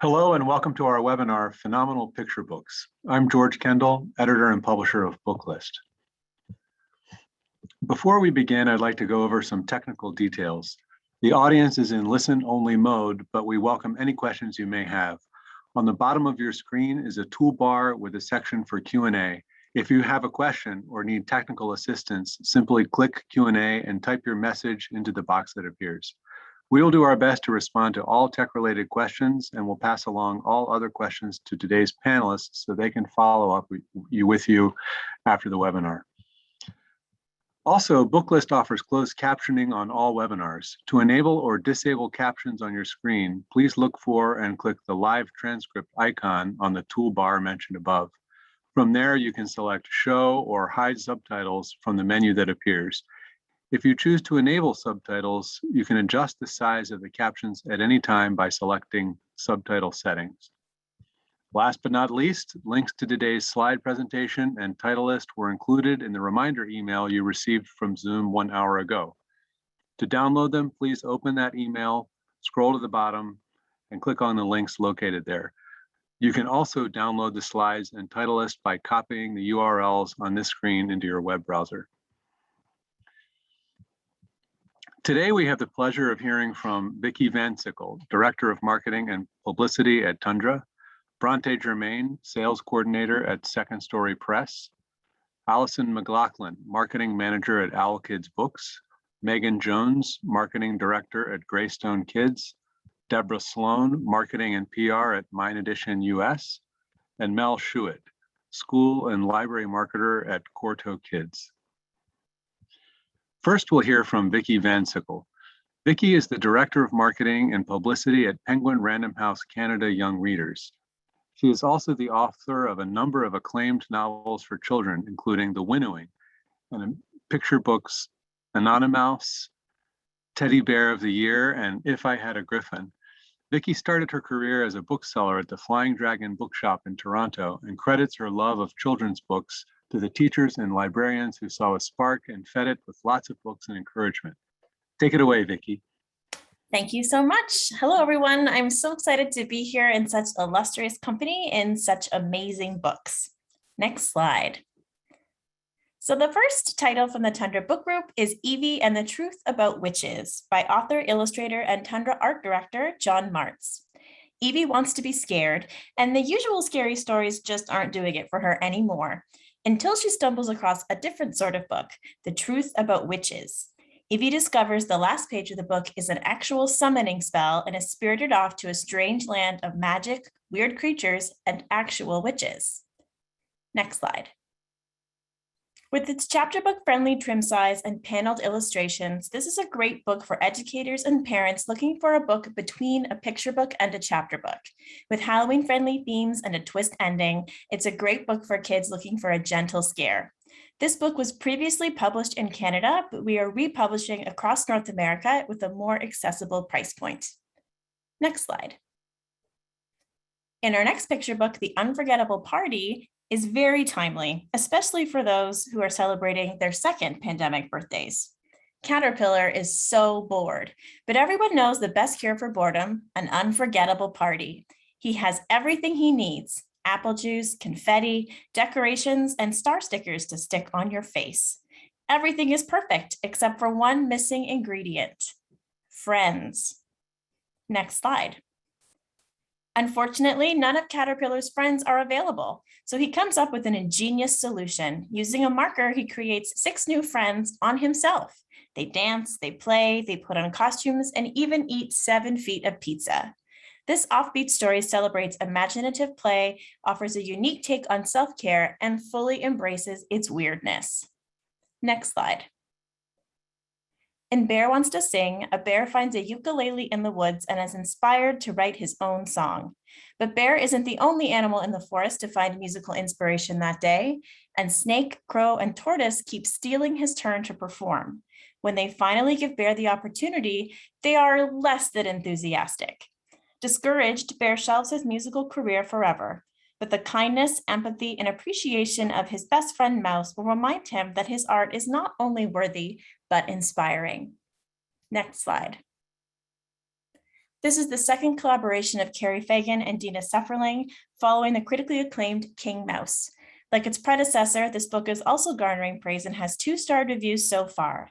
Hello and welcome to our webinar, Phenomenal Picture Books. I'm George Kendall, editor and publisher of Booklist. Before we begin, I'd like to go over some technical details. The audience is in listen-only mode, but we welcome any questions you may have. On the bottom of your screen is a toolbar with a section for Q&A. If you have a question or need technical assistance, simply click Q&A and type your message into the box that appears. We will do our best to respond to all tech-related questions, and we'll pass along all other questions to today's panelists so they can follow up with you after the webinar. Also, Booklist offers closed captioning on all webinars. To enable or disable captions on your screen, please look for and click the live transcript icon on the toolbar mentioned above. From there, you can select Show or Hide Subtitles from the menu that appears. If you choose to enable subtitles, you can adjust the size of the captions at any time by selecting Subtitle Settings. Last but not least, links to today's slide presentation and title list were included in the reminder email you received from Zoom 1 hour ago. To download them, please open that email, scroll to the bottom, and click on the links located there. You can also download the slides and title list by copying the URLs on this screen into your web browser. Today, we have the pleasure of hearing from Vicki Van Sickle, Director of Marketing and Publicity at Tundra, Bronte Germain, Sales Coordinator at Second Story Press, Allison McLaughlin, Marketing Manager at Owlkids Books, Megan Jones, Marketing Director at Greystone Kids, Deborah Sloan, Marketing and PR at Minedition US, and Mel Shuett, School and Library Marketer at Quarto Kids. First, we'll hear from Vicki Van Sickle. Vicki is the Director of Marketing and Publicity at Penguin Random House Canada Young Readers. She is also the author of a number of acclaimed novels for children, including The Winnowing, and picture books Anonymous, Teddy Bear of the Year, and If I Had a Griffin. Vicki started her career as a bookseller at the Flying Dragon Bookshop in Toronto and credits her love of children's books to the teachers and librarians who saw a spark and fed it with lots of books and encouragement. Take it away, Vicki. Thank you so much. Hello, everyone. I'm so excited to be here in such illustrious company and such amazing books. Next slide. So the first title from the Tundra Book Group is Evie and the Truth About Witches by author, illustrator, and Tundra art director, John Martz. Evie wants to be scared, and the usual scary stories just aren't doing it for her anymore, until she stumbles across a different sort of book, The Truth About Witches. Evie discovers the last page of the book is an actual summoning spell and is spirited off to a strange land of magic, weird creatures, and actual witches. Next slide. With its chapter book friendly trim size and paneled illustrations, this is a great book for educators and parents looking for a book between a picture book and a chapter book. With Halloween friendly themes and a twist ending, it's a great book for kids looking for a gentle scare. This book was previously published in Canada, but we are republishing across North America with a more accessible price point. Next slide. In our next picture book, The Unforgettable Party is very timely, especially for those who are celebrating their second pandemic birthdays. Caterpillar is so bored, but everyone knows the best cure for boredom, an unforgettable party. He has everything he needs: apple juice, confetti, decorations, and star stickers to stick on your face. Everything is perfect except for one missing ingredient: friends. Next slide. Unfortunately, none of Caterpillar's friends are available, so he comes up with an ingenious solution. Using a marker, he creates 6 new friends on himself. They dance, they play, they put on costumes, and even eat 7 feet of pizza. This offbeat story celebrates imaginative play, offers a unique take on self-care, and fully embraces its weirdness. Next slide. In Bear Wants to Sing, a bear finds a ukulele in the woods and is inspired to write his own song. But Bear isn't the only animal in the forest to find musical inspiration that day, and Snake, Crow, and Tortoise keep stealing his turn to perform. When they finally give Bear the opportunity, they are less than enthusiastic. Discouraged, Bear shelves his musical career forever, but the kindness, empathy, and appreciation of his best friend Mouse will remind him that his art is not only worthy, but inspiring. Next slide. This is the second collaboration of Carrie Fagan and Dina Sefferling, following the critically acclaimed King Mouse. Like its predecessor, this book is also garnering praise and has 2-star reviews so far.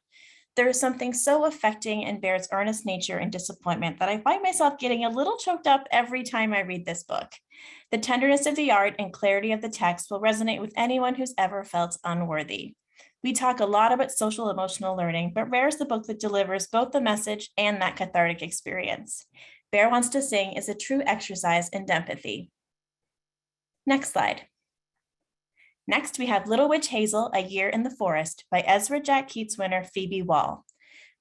There is something so affecting in Bear's earnest nature and disappointment that I find myself getting a little choked up every time I read this book. The tenderness of the art and clarity of the text will resonate with anyone who's ever felt unworthy. We talk a lot about social emotional learning, but Rare is the book that delivers both the message and that cathartic experience. Bear Wants to Sing is a true exercise in empathy. Next slide. Next, we have Little Witch Hazel, A Year in the Forest by Ezra Jack Keats winner Phoebe Wall.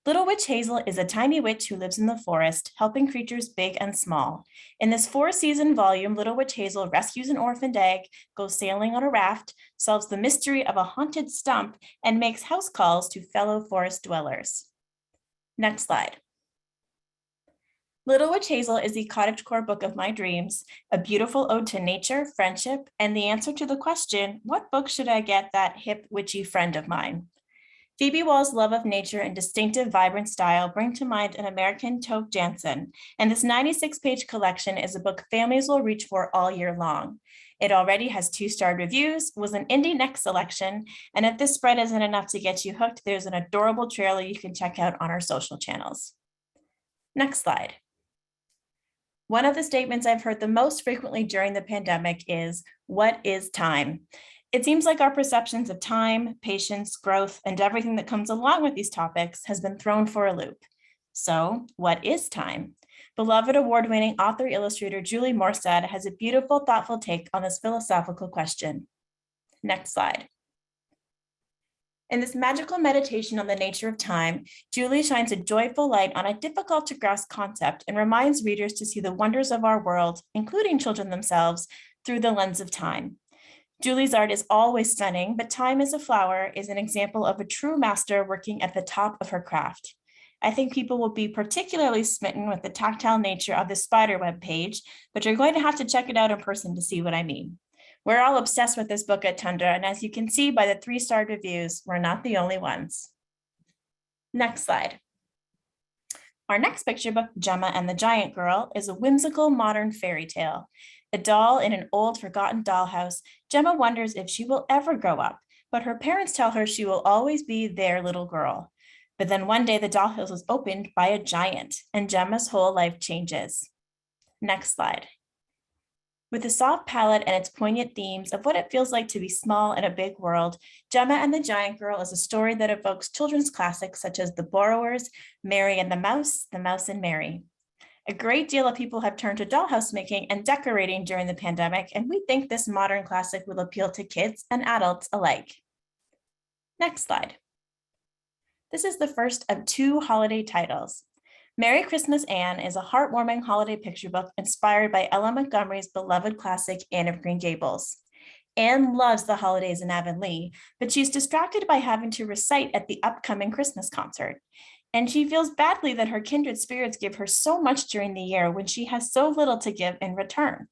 Little Witch Hazel is a tiny witch who lives in the forest, helping creatures big and small. In this 4-season volume, Little Witch Hazel rescues an orphaned egg, goes sailing on a raft, solves the mystery of a haunted stump, and makes house calls to fellow forest dwellers. Next slide. Little Witch Hazel is the cottagecore book of my dreams, a beautiful ode to nature, friendship, and the answer to the question, what book should I get that hip, witchy friend of mine? Phoebe Wall's love of nature and distinctive, vibrant style bring to mind an American Toke Jansen, and this 96-page collection is a book families will reach for all year long. It already has 2-star reviews, was an Indie Next selection, and if this spread isn't enough to get you hooked, there's an adorable trailer you can check out on our social channels. Next slide. One of the statements I've heard the most frequently during the pandemic is, what is time? It seems like our perceptions of time, patience, growth, and everything that comes along with these topics has been thrown for a loop. So, what is time? Beloved award-winning author-illustrator Julie Morstad has a beautiful, thoughtful take on this philosophical question. Next slide. In this magical meditation on the nature of time, Julie shines a joyful light on a difficult to grasp concept and reminds readers to see the wonders of our world, including children themselves, through the lens of time. Julie's art is always stunning, but Time is a Flower is an example of a true master working at the top of her craft. I think people will be particularly smitten with the tactile nature of the spiderweb page, but you're going to have to check it out in person to see what I mean. We're all obsessed with this book at Tundra, and as you can see by the 3-star reviews, we're not the only ones. Next slide. Our next picture book, Gemma and the Giant Girl, is a whimsical modern fairy tale. A doll in an old forgotten dollhouse, Gemma wonders if she will ever grow up, but her parents tell her she will always be their little girl. But then one day the dollhouse is opened by a giant, and Gemma's whole life changes. Next slide. With a soft palette and its poignant themes of what it feels like to be small in a big world, Gemma and the Giant Girl is a story that evokes children's classics such as The Borrowers, Mary and the Mouse and Mary. A great deal of people have turned to dollhouse making and decorating during the pandemic, and we think this modern classic will appeal to kids and adults alike. Next slide. This is the first of 2 holiday titles. Merry Christmas, Anne is a heartwarming holiday picture book inspired by Ella Montgomery's beloved classic Anne of Green Gables. Anne loves the holidays in Avonlea, but she's distracted by having to recite at the upcoming Christmas concert. And she feels badly that her kindred spirits give her so much during the year when she has so little to give in return.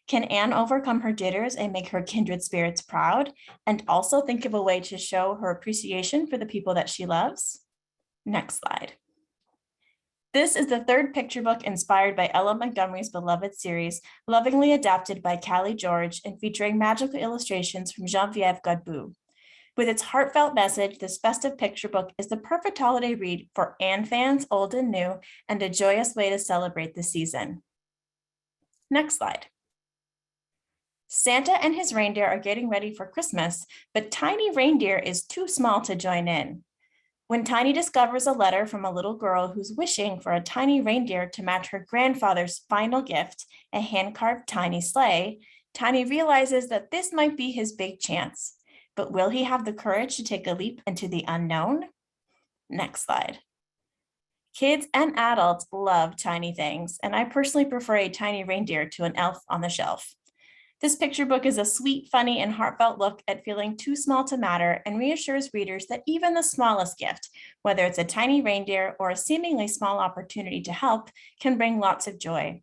Can Anne overcome her jitters and make her kindred spirits proud, and also think of a way to show her appreciation for the people that she loves? Next slide. This is the 3rd picture book inspired by Ella Montgomery's beloved series, lovingly adapted by Callie George and featuring magical illustrations from Geneviève Godbout. With its heartfelt message, this festive picture book is the perfect holiday read for Anne fans, old and new, and a joyous way to celebrate the season. Next slide. Santa and his reindeer are getting ready for Christmas, but Tiny Reindeer is too small to join in. When Tiny discovers a letter from a little girl who's wishing for a tiny reindeer to match her grandfather's final gift, a hand-carved tiny sleigh, Tiny realizes that this might be his big chance. But will he have the courage to take a leap into the unknown? Next slide. Kids and adults love tiny things, and I personally prefer a tiny reindeer to an elf on the shelf. This picture book is a sweet, funny, and heartfelt look at feeling too small to matter and reassures readers that even the smallest gift, whether it's a tiny reindeer or a seemingly small opportunity to help, can bring lots of joy.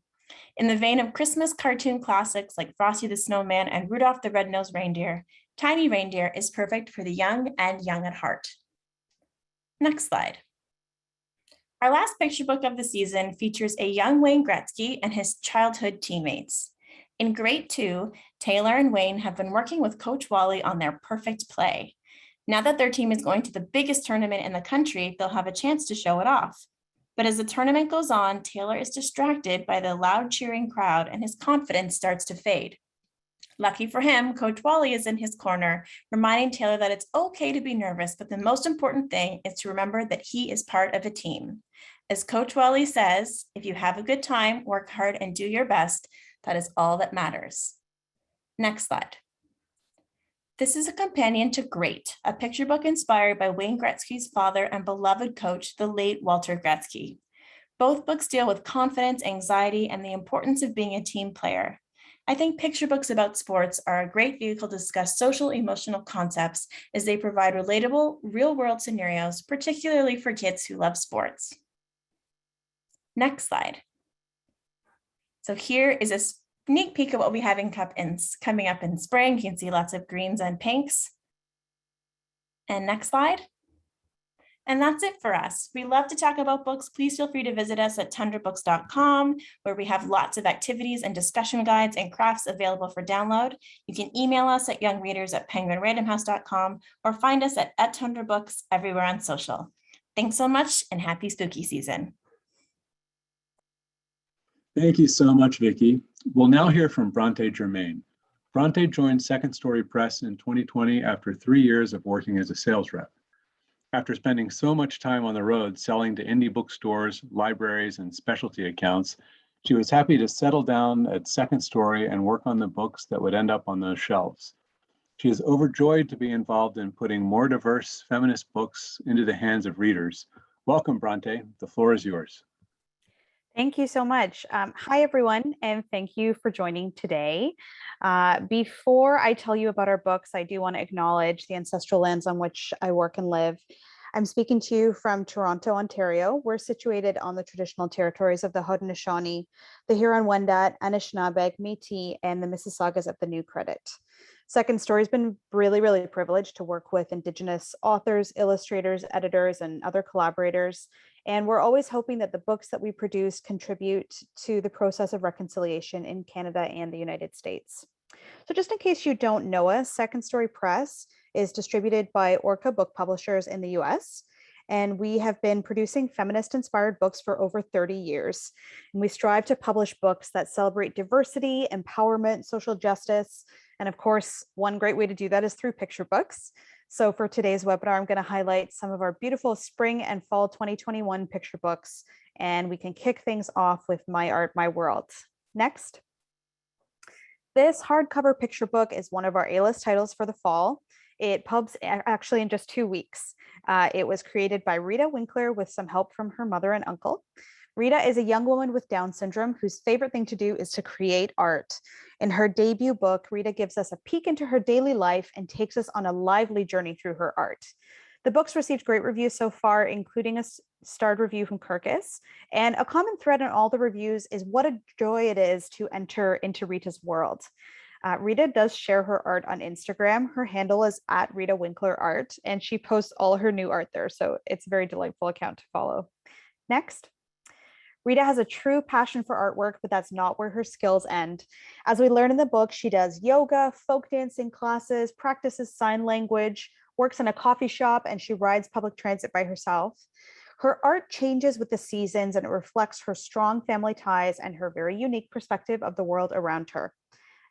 In the vein of Christmas cartoon classics like Frosty the Snowman and Rudolph the Red-Nosed Reindeer, Tiny Reindeer is perfect for the young and young at heart. Next slide. Our last picture book of the season features a young Wayne Gretzky and his childhood teammates. In grade 2, Taylor and Wayne have been working with Coach Wally on their perfect play. Now that their team is going to the biggest tournament in the country, they'll have a chance to show it off. But as the tournament goes on, Taylor is distracted by the loud cheering crowd and his confidence starts to fade. Lucky for him, Coach Wally is in his corner, reminding Taylor that it's okay to be nervous, but the most important thing is to remember that he is part of a team. As Coach Wally says, if you have a good time, work hard and do your best. That is all that matters. Next slide. This is a companion to Great, a picture book inspired by Wayne Gretzky's father and beloved coach, the late Walter Gretzky. Both books deal with confidence, anxiety, and the importance of being a team player. I think picture books about sports are a great vehicle to discuss social emotional concepts as they provide relatable, real-world scenarios, particularly for kids who love sports. Next slide. So here is a sneak peek of what we have coming up in spring. You can see lots of greens and pinks. And next slide. And that's it for us. We love to talk about books. Please feel free to visit us at tundrabooks.com, where we have lots of activities and discussion guides and crafts available for download. You can email us at youngreaders@penguinrandomhouse.com or find us at Tundra Books everywhere on social. Thanks so much and happy spooky season. Thank you so much, Vicki. We'll now hear from Bronte Germain. Bronte joined Second Story Press in 2020 after 3 years of working as a sales rep. After spending so much time on the road selling to indie bookstores, libraries, and specialty accounts, she was happy to settle down at Second Story and work on the books that would end up on those shelves. She is overjoyed to be involved in putting more diverse feminist books into the hands of readers. Welcome, Bronte. The floor is yours. Thank you so much. Hi, everyone, and thank you for joining today. Before I tell you about our books, I do want to acknowledge the ancestral lands on which I work and live. I'm speaking to you from Toronto, Ontario. We're situated on the traditional territories of the Haudenosaunee, the Huron-Wendat, Anishinaabe, Métis, and the Mississaugas of the New Credit. Second Story has been really privileged to work with Indigenous authors, illustrators, editors, and other collaborators. And we're always hoping that the books that we produce contribute to the process of reconciliation in Canada and the United States. So just in case you don't know us, Second Story Press is distributed by Orca Book Publishers in the US. And we have been producing feminist-inspired books for over 30 years. And we strive to publish books that celebrate diversity, empowerment, social justice. And of course, one great way to do that is through picture books. So for today's webinar, I'm going to highlight some of our beautiful spring and fall 2021 picture books. And we can kick things off with My Art, My World. Next. This hardcover picture book is one of our A-list titles for the fall. It pubs actually in just 2 weeks. It was created by Rita Winkler with some help from her mother and uncle. Rita is a young woman with Down syndrome whose favorite thing to do is to create art. In her debut book, Rita gives us a peek into her daily life and takes us on a lively journey through her art. The book's received great reviews so far, including a starred review from Kirkus. And a common thread in all the reviews is what a joy it is to enter into Rita's world. Rita does share her art on Instagram. Her handle is @RitaWinklerArt, and she posts all her new art there. So it's a very delightful account to follow. Next. Rita has a true passion for artwork, but that's not where her skills end. As we learn in the book, she does yoga, folk dancing classes, practices sign language, works in a coffee shop, and she rides public transit by herself. Her art changes with the seasons, and it reflects her strong family ties and her very unique perspective of the world around her.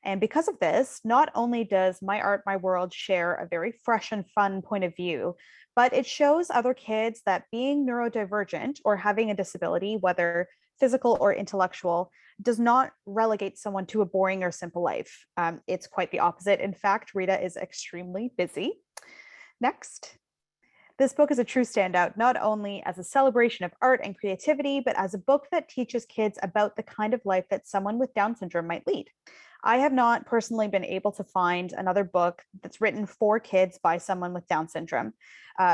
And because of this, not only does My Art, My World share a very fresh and fun point of view, but it shows other kids that being neurodivergent or having a disability, whether physical or intellectual, does not relegate someone to a boring or simple life. It's quite the opposite. In fact, Rita is extremely busy. Next. This book is a true standout, not only as a celebration of art and creativity, but as a book that teaches kids about the kind of life that someone with Down syndrome might lead. I have not personally been able to find another book that's written for kids by someone with Down syndrome.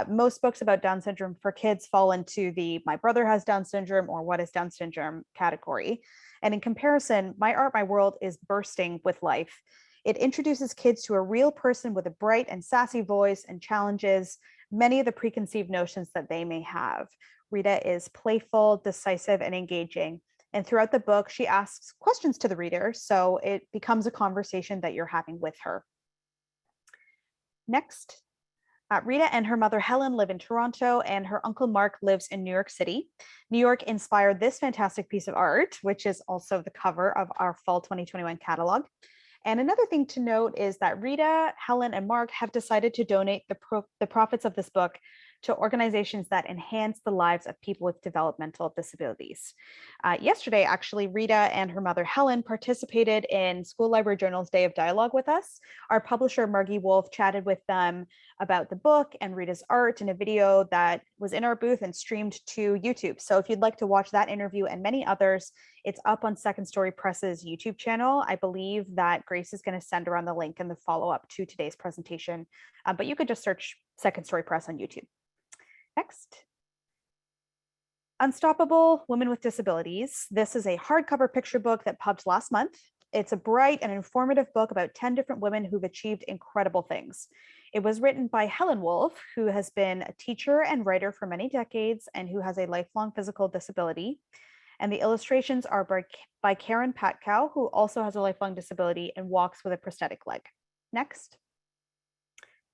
Most books about Down syndrome for kids fall into the my brother has Down syndrome or what is Down syndrome category. And in comparison, My Art, My World is bursting with life. It introduces kids to a real person with a bright and sassy voice and challenges many of the preconceived notions that they may have. Rita is playful, decisive, and engaging. And throughout the book, she asks questions to the reader, so it becomes a conversation that you're having with her. Next, Rita and her mother Helen live in Toronto, and her uncle Mark lives in New York City. New York inspired this fantastic piece of art, which is also the cover of our fall 2021 catalog. And another thing to note is that Rita, Helen, and Mark have decided to donate the profits of this book to organizations that enhance the lives of people with developmental disabilities. Yesterday, actually, Rita and her mother Helen participated in School Library Journal's Day of Dialogue with us. Our publisher, Margie Wolf, chatted with them about the book and Rita's art in a video that was in our booth and streamed to YouTube. So if you'd like to watch that interview and many others, it's up on Second Story Press's YouTube channel. I believe that Grace is going to send around the link in the follow-up to today's presentation, but you could just search Second Story Press on YouTube. Next. Unstoppable Women with Disabilities. This is a hardcover picture book that published last month. It's a bright and informative book about 10 different women who've achieved incredible things. It was written by Helen Wolf, who has been a teacher and writer for many decades and who has a lifelong physical disability. And the illustrations are by Karen Patkow, who also has a lifelong disability and walks with a prosthetic leg. Next.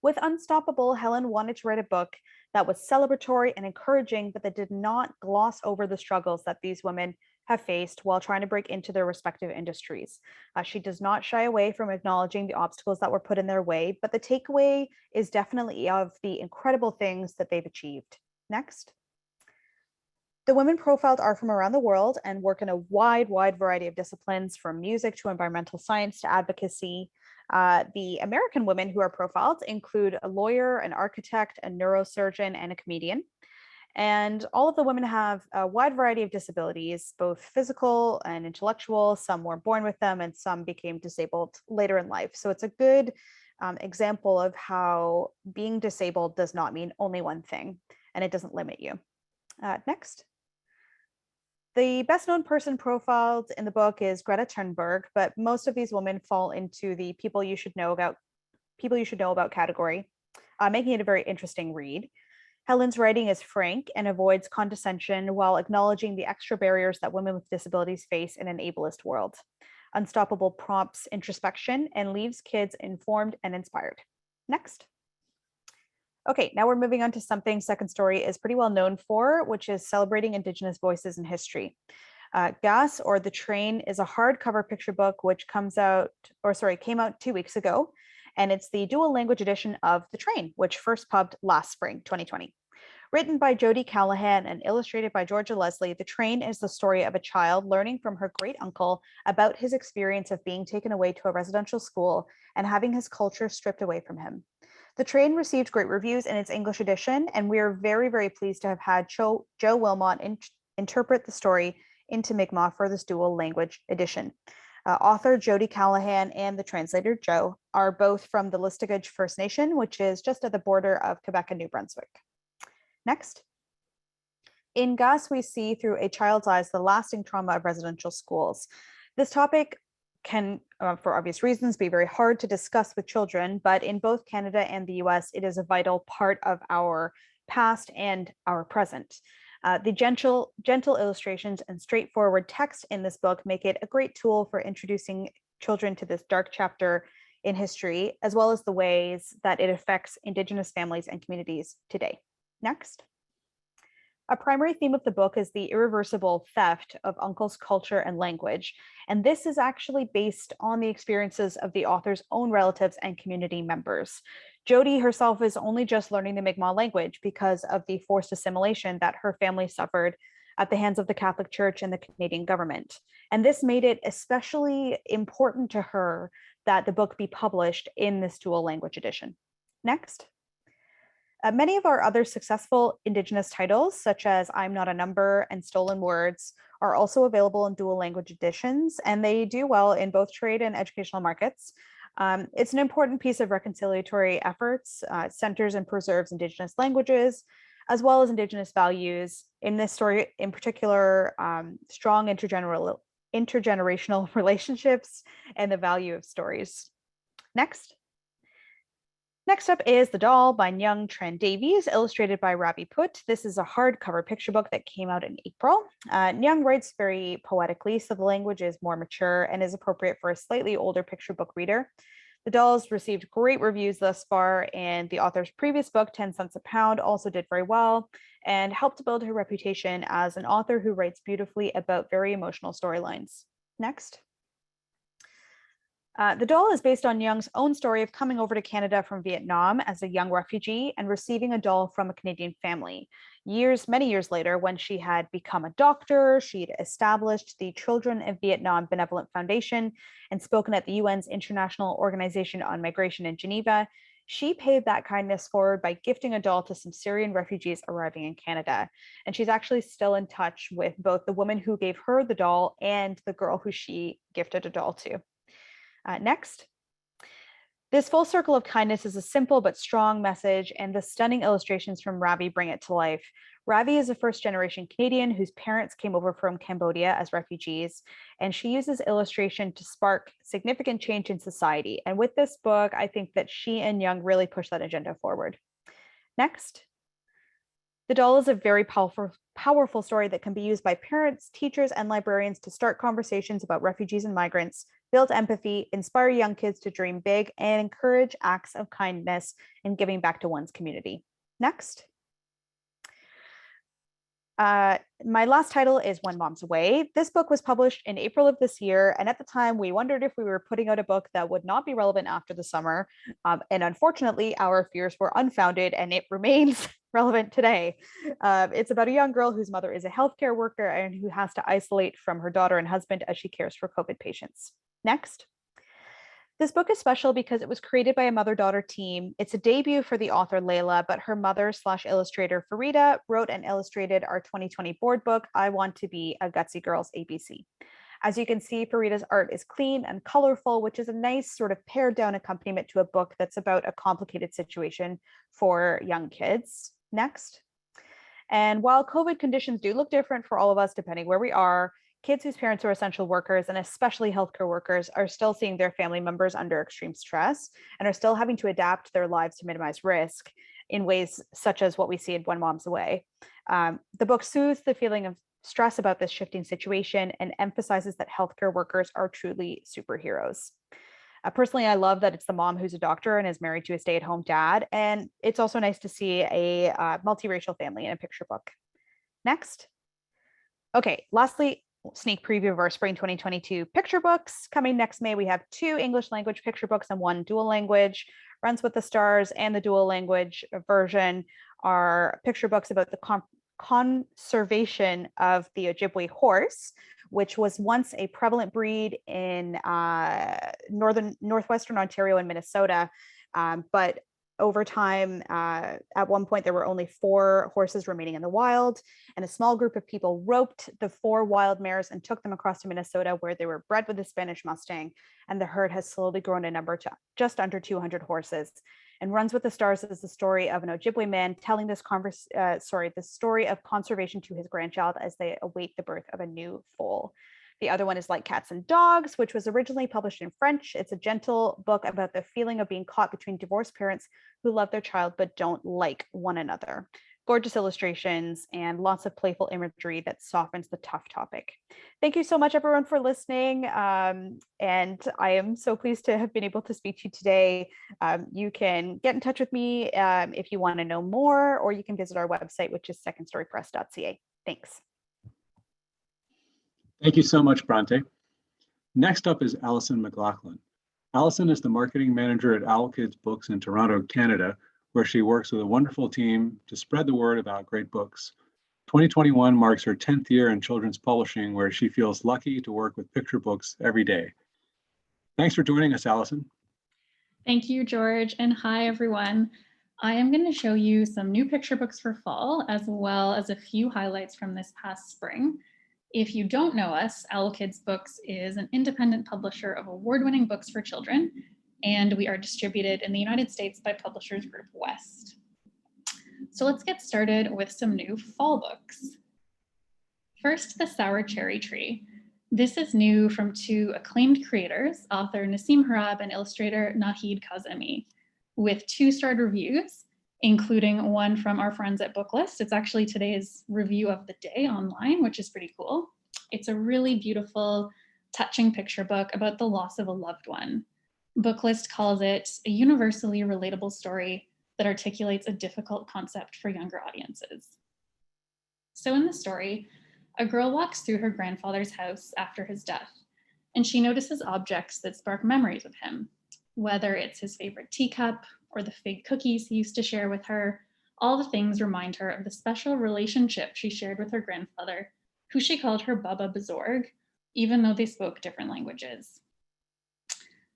With Unstoppable, Helen wanted to write a book that was celebratory and encouraging, but that did not gloss over the struggles that these women have faced while trying to break into their respective industries. She does not shy away from acknowledging the obstacles that were put in their way, but the takeaway is definitely of the incredible things that they've achieved. Next. The women profiled are from around the world and work in a wide variety of disciplines, from music to environmental science to advocacy. The American women who are profiled include a lawyer, an architect, a neurosurgeon, and a comedian. And all of the women have a wide variety of disabilities, both physical and intellectual. Some were born with them and some became disabled later in life. So it's a good example of how being disabled does not mean only one thing, and it doesn't limit you. Next. The best known person profiled in the book is Greta Thunberg, but most of these women fall into the people you should know about category, making it a very interesting read. Helen's writing is frank and avoids condescension while acknowledging the extra barriers that women with disabilities face in an ableist world. Unstoppable prompts introspection and leaves kids informed and inspired. Next. Okay, now we're moving on to something Second Story is pretty well known for, which is celebrating Indigenous voices in history. Gas, or The Train, is a hardcover picture book which came out 2 weeks ago, and it's the dual language edition of The Train, which first pubbed last spring, 2020. Written by Jodi Callahan and illustrated by Georgia Leslie, The Train is the story of a child learning from her great uncle about his experience of being taken away to a residential school and having his culture stripped away from him. The Train received great reviews in its English edition, and we are very pleased to have had Joe Wilmot interpret the story into Mi'kmaq for this dual language edition. Author Jodi Callahan and the translator Joe are both from the Listigage First Nation, which is just at the border of Quebec and New Brunswick. Next. In Gas, we see through a child's eyes the lasting trauma of residential schools. This topic can, for obvious reasons, be very hard to discuss with children, but in both Canada and the US, it is a vital part of our past and our present. The gentle illustrations and straightforward text in this book make it a great tool for introducing children to this dark chapter in history, as well as the ways that it affects Indigenous families and communities today. Next. A primary theme of the book is the irreversible theft of Uncle's culture and language, and this is actually based on the experiences of the author's own relatives and community members. Jodi herself is only just learning the Mi'kmaq language because of the forced assimilation that her family suffered at the hands of the Catholic Church and the Canadian government. And this made it especially important to her that the book be published in this dual language edition. Next. Many of our other successful Indigenous titles, such as I'm Not a Number and Stolen Words, are also available in dual language editions, and they do well in both trade and educational markets. It's an important piece of reconciliatory efforts. It centers and preserves Indigenous languages, as well as Indigenous values. In this story in particular, strong intergenerational relationships and the value of stories. Next. Next up is The Doll by Nyung Tran Davies, illustrated by Ravi Put. This is a hardcover picture book that came out in April. Nyung writes very poetically, so the language is more mature and is appropriate for a slightly older picture book reader. The Doll's received great reviews thus far, and the author's previous book, 10 Cents a Pound, also did very well and helped build her reputation as an author who writes beautifully about very emotional storylines. Next. The Doll is based on Nyung's own story of coming over to Canada from Vietnam as a young refugee and receiving a doll from a Canadian family. Many years later, when she had become a doctor, she'd established the Children of Vietnam Benevolent Foundation and spoken at the UN's International Organization on Migration in Geneva. She paid that kindness forward by gifting a doll to some Syrian refugees arriving in Canada. And she's actually still in touch with both the woman who gave her the doll and the girl who she gifted a doll to. Next. This full circle of kindness is a simple but strong message, and the stunning illustrations from Ravi bring it to life. Ravi is a first-generation Canadian whose parents came over from Cambodia as refugees, and she uses illustration to spark significant change in society. And with this book, I think that she and Nyung really push that agenda forward. Next. The Doll is a very powerful story that can be used by parents, teachers, and librarians to start conversations about refugees and migrants, build empathy, inspire young kids to dream big, and encourage acts of kindness and giving back to one's community. Next. My last title is When Mom's Away. This book was published in April of this year, and at the time we wondered if we were putting out a book that would not be relevant after the summer. And unfortunately, our fears were unfounded, and it remains relevant today. It's about a young girl whose mother is a healthcare worker and who has to isolate from her daughter and husband as she cares for COVID patients. Next. This book is special because it was created by a mother-daughter team. It's a debut for the author Layla, but her mother/illustrator Farida wrote and illustrated our 2020 board book, I Want to Be a Gutsy Girl's ABC. As you can see, Farida's art is clean and colorful, which is a nice sort of pared down accompaniment to a book that's about a complicated situation for young kids. Next. And while COVID conditions do look different for all of us, depending where we are, kids whose parents are essential workers, and especially healthcare workers, are still seeing their family members under extreme stress and are still having to adapt their lives to minimize risk in ways such as what we see in When Mom's Away. The book soothes the feeling of stress about this shifting situation and emphasizes that healthcare workers are truly superheroes. Personally, I love that it's the mom who's a doctor and is married to a stay-at-home dad, and it's also nice to see a multiracial family in a picture book. Next. Okay, lastly, sneak preview of our spring 2022 picture books. Coming next May, we have 2 English language picture books and 1 dual language. Runs with the Stars and the dual language version are picture books about the conservation of the Ojibwe horse, which was once a prevalent breed in northwestern Ontario and Minnesota, but over time, at one point, there were only 4 horses remaining in the wild, and a small group of people roped the 4 wild mares and took them across to Minnesota, where they were bred with the Spanish Mustang, and the herd has slowly grown in number to just under 200 horses. And Runs with the Stars is the story of an Ojibwe man telling the story of conservation to his grandchild as they await the birth of a new foal. The other one is Like Cats and Dogs, which was originally published in French. It's a gentle book about the feeling of being caught between divorced parents who love their child but don't like one another. Gorgeous illustrations and lots of playful imagery that softens the tough topic. Thank you so much, everyone, for listening. And I am so pleased to have been able to speak to you today. You can get in touch with me if you want to know more, or you can visit our website, which is secondstorypress.ca. Thanks. Thank you so much, Bronte. Next up is Allison McLaughlin. Allison is the marketing manager at Owlkids Books in Toronto, Canada, where she works with a wonderful team to spread the word about great books. 2021 marks her 10th year in children's publishing, where she feels lucky to work with picture books every day. Thanks for joining us, Allison. Thank you, George, and hi, everyone. I am going to show you some new picture books for fall, as well as a few highlights from this past spring. If you don't know us, Owlkids Books is an independent publisher of award-winning books for children, and we are distributed in the United States by Publishers Group West. So let's get started with some new fall books. First, The Sour Cherry Tree. This is new from 2 acclaimed creators, author Nassim Harab and illustrator Nahid Kazemi. with 2-star reviews, including one from our friends at Booklist. It's actually today's review of the day online, which is pretty cool. It's a really beautiful, touching picture book about the loss of a loved one. Booklist calls it a universally relatable story that articulates a difficult concept for younger audiences. So in the story, a girl walks through her grandfather's house after his death, and she notices objects that spark memories of him, whether it's his favorite teacup or the fig cookies he used to share with her. All the things remind her of the special relationship she shared with her grandfather, who she called her Baba Bazorg, even though they spoke different languages.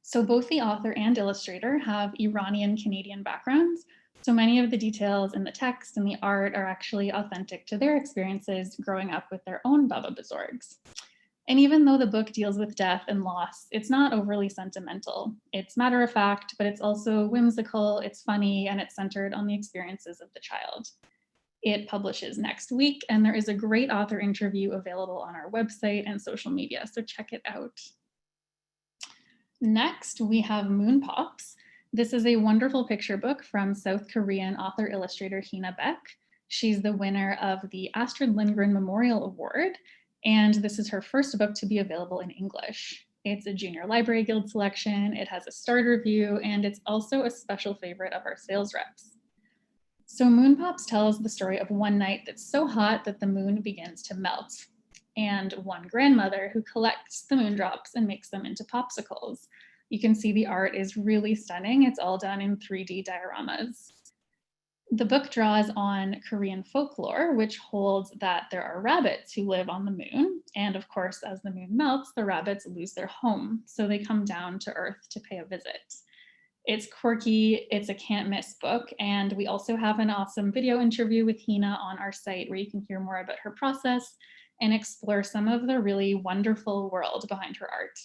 So both the author and illustrator have Iranian Canadian backgrounds, so many of the details in the text and the art are actually authentic to their experiences growing up with their own Baba Bazorgs. And even though the book deals with death and loss, it's not overly sentimental. It's matter of fact, but it's also whimsical, it's funny, and it's centered on the experiences of the child. It publishes next week, and there is a great author interview available on our website and social media, so check it out. Next, we have Moon Pops. This is a wonderful picture book from South Korean author-illustrator Hina Beck. She's the winner of the Astrid Lindgren Memorial Award, and this is her first book to be available in English. It's a Junior Library Guild selection, it has a starred review, and it's also a special favorite of our sales reps. So Moon Pops tells the story of one night that's so hot that the moon begins to melt, and one grandmother who collects the moon drops and makes them into popsicles. You can see the art is really stunning. It's all done in 3D dioramas. The book draws on Korean folklore, which holds that there are rabbits who live on the moon. And of course, as the moon melts, the rabbits lose their home. So they come down to Earth to pay a visit. It's quirky, it's a can't miss book. And we also have an awesome video interview with Hina on our site where you can hear more about her process and explore some of the really wonderful world behind her art.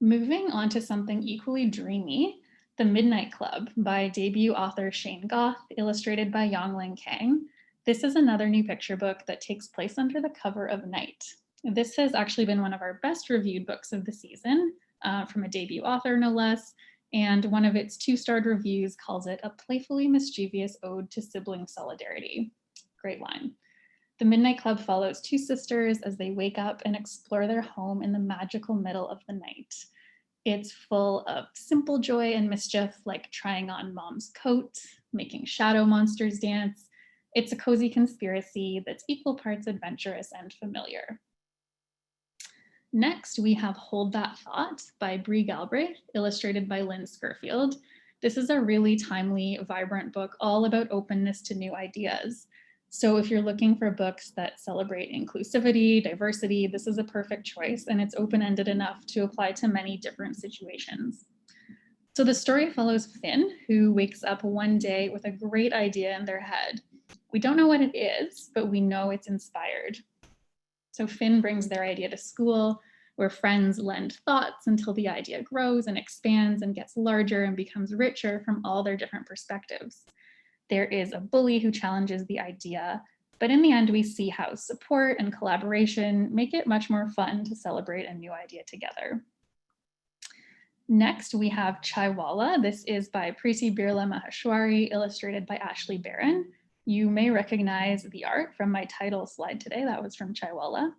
Moving on to something equally dreamy, The Midnight Club by debut author Shane Goth, illustrated by Yongling Kang. This is another new picture book that takes place under the cover of night. This has actually been one of our best reviewed books of the season, from a debut author no less, and one of its 2-starred reviews calls it a playfully mischievous ode to sibling solidarity. Great line. The Midnight Club follows 2 sisters as they wake up and explore their home in the magical middle of the night. It's full of simple joy and mischief, like trying on mom's coat, making shadow monsters dance. It's a cozy conspiracy that's equal parts adventurous and familiar. Next, we have Hold That Thought by Brie Galbraith, illustrated by Lynn Scurfield. This is a really timely, vibrant book all about openness to new ideas. So if you're looking for books that celebrate inclusivity, diversity, this is a perfect choice, and it's open-ended enough to apply to many different situations. So the story follows Finn, who wakes up one day with a great idea in their head. We don't know what it is, but we know it's inspired. So Finn brings their idea to school, where friends lend thoughts until the idea grows and expands and gets larger and becomes richer from all their different perspectives. There is a bully who challenges the idea, but in the end, we see how support and collaboration make it much more fun to celebrate a new idea together. Next, we have Chaiwala. This is by Preeti Birla Maheshwari, illustrated by Ashley Barron. You may recognize the art from my title slide today. That was from Chaiwala.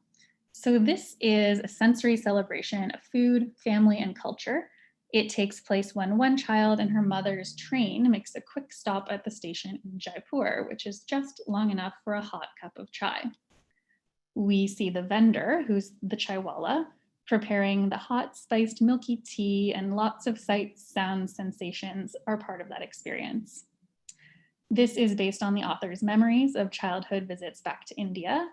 So this is a sensory celebration of food, family, and culture. It takes place when one child and her mother's train makes a quick stop at the station in Jaipur, which is just long enough for a hot cup of chai. We see the vendor, who's the Chaiwala, preparing the hot, spiced, milky tea, and lots of sights, sounds, sensations are part of that experience. This is based on the author's memories of childhood visits back to India,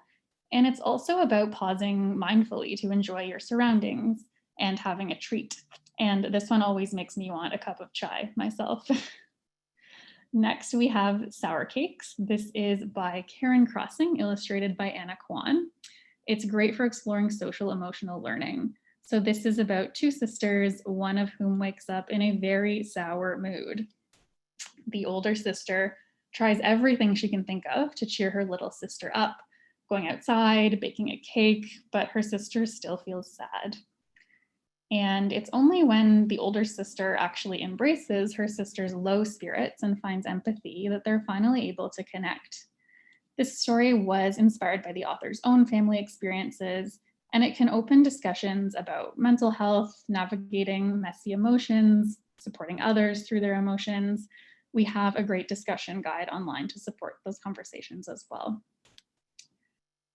and it's also about pausing mindfully to enjoy your surroundings and having a treat. And this one always makes me want a cup of chai myself. Next, we have Sour Cakes. This is by Karen Crossing, illustrated by Anna Kwan. It's great for exploring social emotional learning. So this is about 2 sisters, one of whom wakes up in a very sour mood. The older sister tries everything she can think of to cheer her little sister up, going outside, baking a cake, but her sister still feels sad. And it's only when the older sister actually embraces her sister's low spirits and finds empathy that they're finally able to connect. This story was inspired by the author's own family experiences, and it can open discussions about mental health, navigating messy emotions, supporting others through their emotions. We have a great discussion guide online to support those conversations as well.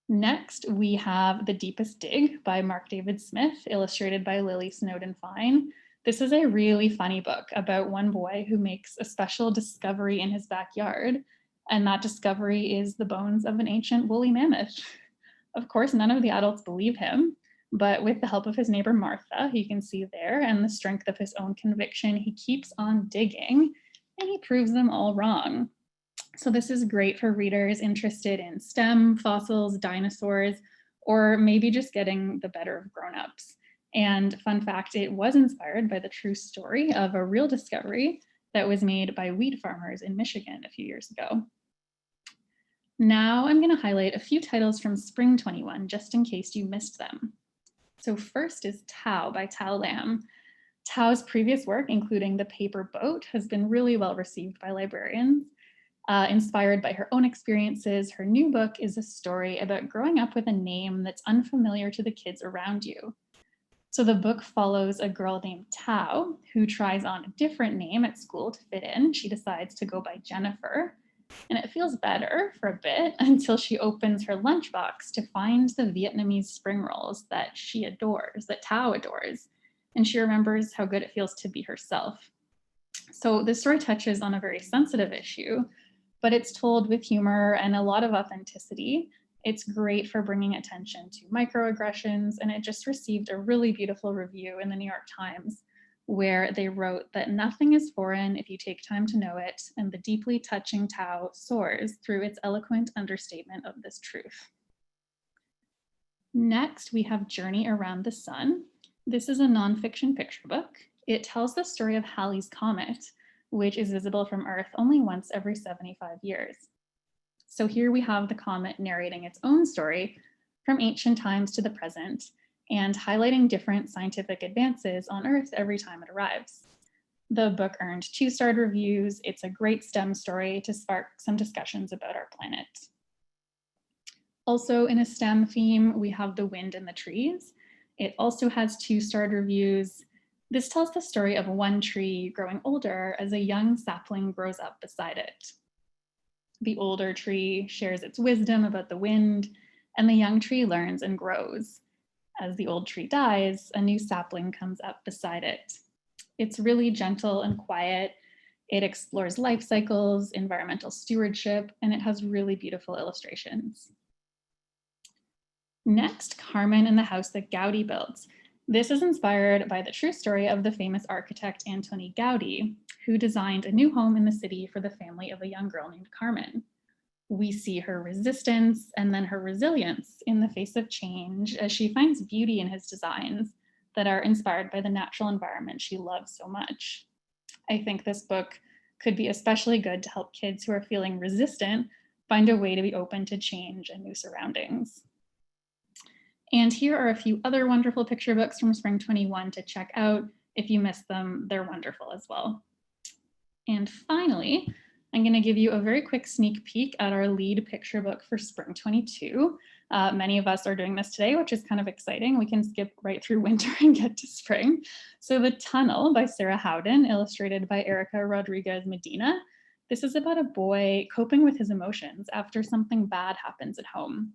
Next, we have The Deepest Dig by Mark David Smith, illustrated by Lily Snowden Fine. This is a really funny book about one boy who makes a special discovery in his backyard, and that discovery is the bones of an ancient woolly mammoth. Of course, none of the adults believe him, but with the help of his neighbor Martha, he can see there, and the strength of his own conviction, he keeps on digging, and he proves them all wrong. So this is great for readers interested in STEM, fossils, dinosaurs, or maybe just getting the better of grown-ups. And fun fact, it was inspired by the true story of a real discovery that was made by wheat farmers in Michigan a few years ago. Now I'm going to highlight a few titles from Spring 21, just in case you missed them. So first is Tao by Tao Lam. Tao's previous work, including The Paper Boat, has been really well received by librarians. Inspired by her own experiences, her new book is a story about growing up with a name that's unfamiliar to the kids around you. So the book follows a girl named Tao who tries on a different name at school to fit in. She decides to go by Jennifer, and it feels better for a bit until she opens her lunchbox to find the Vietnamese spring rolls that she adores, that Tao adores, and she remembers how good it feels to be herself. So this story touches on a very sensitive issue, but it's told with humor and a lot of authenticity. It's great for bringing attention to microaggressions, and it just received a really beautiful review in the New York Times, where they wrote that nothing is foreign if you take time to know it, and the deeply touching Tao soars through its eloquent understatement of this truth. Next, we have Journey Around the Sun. This is a nonfiction picture book. It tells the story of Halley's Comet, which is visible from Earth only once every 75 years. So here we have the comet narrating its own story from ancient times to the present and highlighting different scientific advances on Earth every time it arrives. The book earned 2-star reviews. It's a great STEM story to spark some discussions about our planet. Also in a STEM theme, we have The Wind in the Trees. It also has 2-star reviews. This tells the story of one tree growing older as a young sapling grows up beside it. The older tree shares its wisdom about the wind, and the young tree learns and grows. As the old tree dies, a new sapling comes up beside it. It's really gentle and quiet. It explores life cycles, environmental stewardship, and it has really beautiful illustrations. Next, Carmen and the House That Gaudi Built. This is inspired by the true story of the famous architect Antoni Gaudi, who designed a new home in the city for the family of a young girl named Carmen. We see her resistance and then her resilience in the face of change as she finds beauty in his designs that are inspired by the natural environment she loves so much. I think this book could be especially good to help kids who are feeling resistant find a way to be open to change and new surroundings. And here are a few other wonderful picture books from Spring 21 to check out. If you missed them, they're wonderful as well. And finally, I'm going to give you a very quick sneak peek at our lead picture book for Spring 22. Many of us are doing this today, which is kind of exciting. We can skip right through winter and get to spring. So The Tunnel by Sarah Howden, illustrated by Erica Rodriguez Medina. This is about a boy coping with his emotions after something bad happens at home.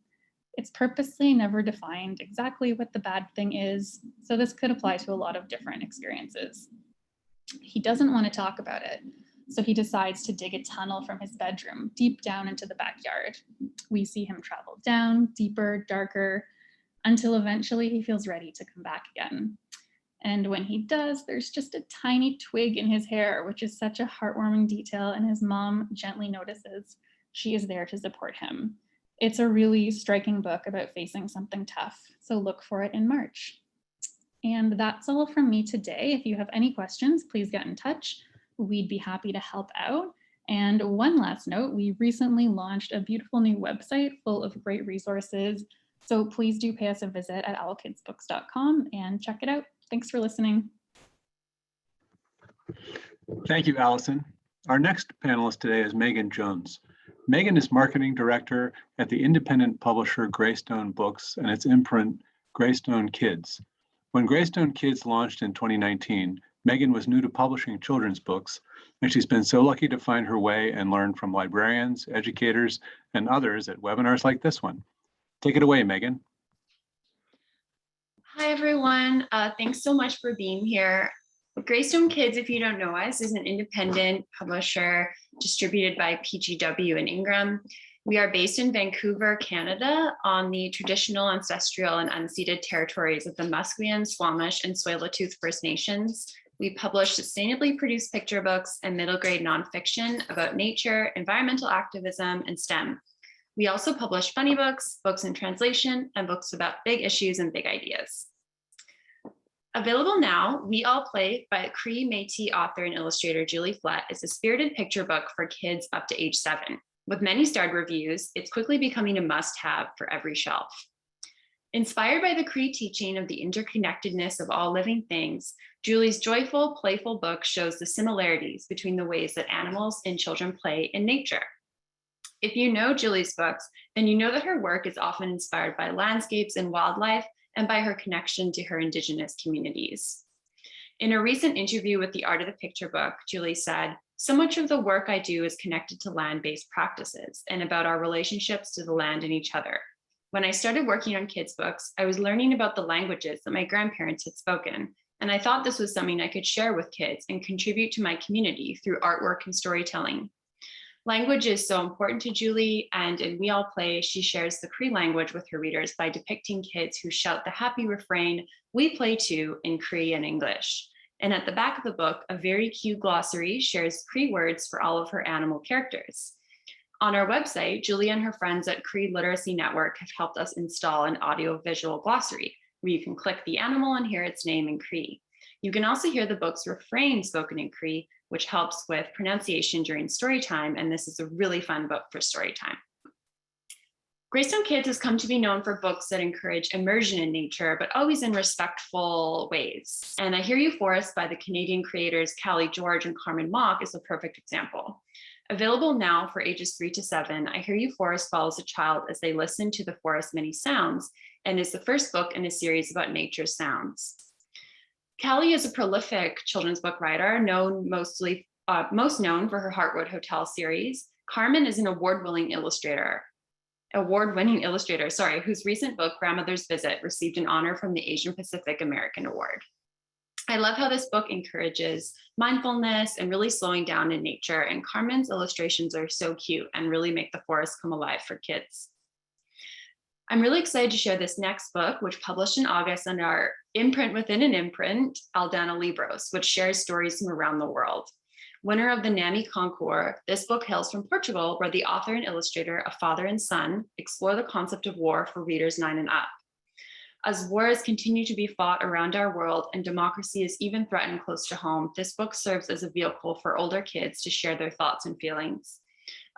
It's purposely never defined exactly what the bad thing is, so this could apply to a lot of different experiences. He doesn't want to talk about it, so he decides to dig a tunnel from his bedroom deep down into the backyard. We see him travel down, deeper, darker, until eventually he feels ready to come back again. And when he does, there's just a tiny twig in his hair, which is such a heartwarming detail, and his mom gently notices she is there to support him. It's a really striking book about facing something tough, so look for it in March. And that's all from me today. If you have any questions, please get in touch. We'd be happy to help out. And one last note, we recently launched a beautiful new website full of great resources. So please do pay us a visit at owlkidsbooks.com and check it out. Thanks. Thanks for listening. Thank you, Allison. Our next panelist today is Megan Jones. Megan is marketing director at the independent publisher Greystone Books and its imprint Greystone Kids. When Greystone Kids launched in 2019, Megan was new to publishing children's books, and she's been so lucky to find her way and learn from librarians, educators, and others at webinars like this one. Take it away, Megan. Hi, everyone. Thanks so much for being here. Greystone Kids, if you don't know us, is an independent publisher distributed by PGW and Ingram. We are based in Vancouver, Canada, on the traditional, ancestral, and unceded territories of the Musqueam, Squamish, and Tsleil-Waututh First Nations. We publish sustainably produced picture books and middle grade nonfiction about nature, environmental activism, and STEM. We also publish funny books, books in translation, and books about big issues and big ideas. Available now, We All Play by Cree Métis author and illustrator Julie Flett is a spirited picture book for kids up to age 7. With many starred reviews, it's quickly becoming a must-have for every shelf. Inspired by the Cree teaching of the interconnectedness of all living things, Julie's joyful, playful book shows the similarities between the ways that animals and children play in nature. If you know Julie's books, then you know that her work is often inspired by landscapes and wildlife and by her connection to her Indigenous communities. In a recent interview with the Art of the Picture book, Julie said, "So much of the work I do is connected to land-based practices and about our relationships to the land and each other. When I started working on kids' books, I was learning about the languages that my grandparents had spoken, and I thought this was something I could share with kids and contribute to my community through artwork and storytelling." Language is so important to Julie, and in We All Play, she shares the Cree language with her readers by depicting kids who shout the happy refrain, "We play too," in Cree and English. And at the back of the book, a very cute glossary shares Cree words for all of her animal characters. On our website, Julie and her friends at Cree Literacy Network have helped us install an audio-visual glossary where you can click the animal and hear its name in Cree. You can also hear the book's refrain spoken in Cree, which helps with pronunciation during story time, and this is a really fun book for story time. Greystone Kids has come to be known for books that encourage immersion in nature, but always in respectful ways. And I Hear You Forest by the Canadian creators Callie George and Carmen Mock is a perfect example. Available now for ages 3 to 7, I Hear You Forest follows a child as they listen to the forest's many sounds and is the first book in a series about nature's sounds. Callie is a prolific children's book writer, most known for her Heartwood Hotel series. Carmen is an award-winning illustrator, whose recent book, Grandmother's Visit, received an honor from the Asian Pacific American Award. I love how this book encourages mindfulness and really slowing down in nature, and Carmen's illustrations are so cute and really make the forest come alive for kids. I'm really excited to share this next book, which published in August under our imprint within an imprint, Aldana Libros, which shares stories from around the world. Winner of the NAMI Concours, this book hails from Portugal, where the author and illustrator, a father and son, explore the concept of war for readers 9 and up. As wars continue to be fought around our world and democracy is even threatened close to home, this book serves as a vehicle for older kids to share their thoughts and feelings.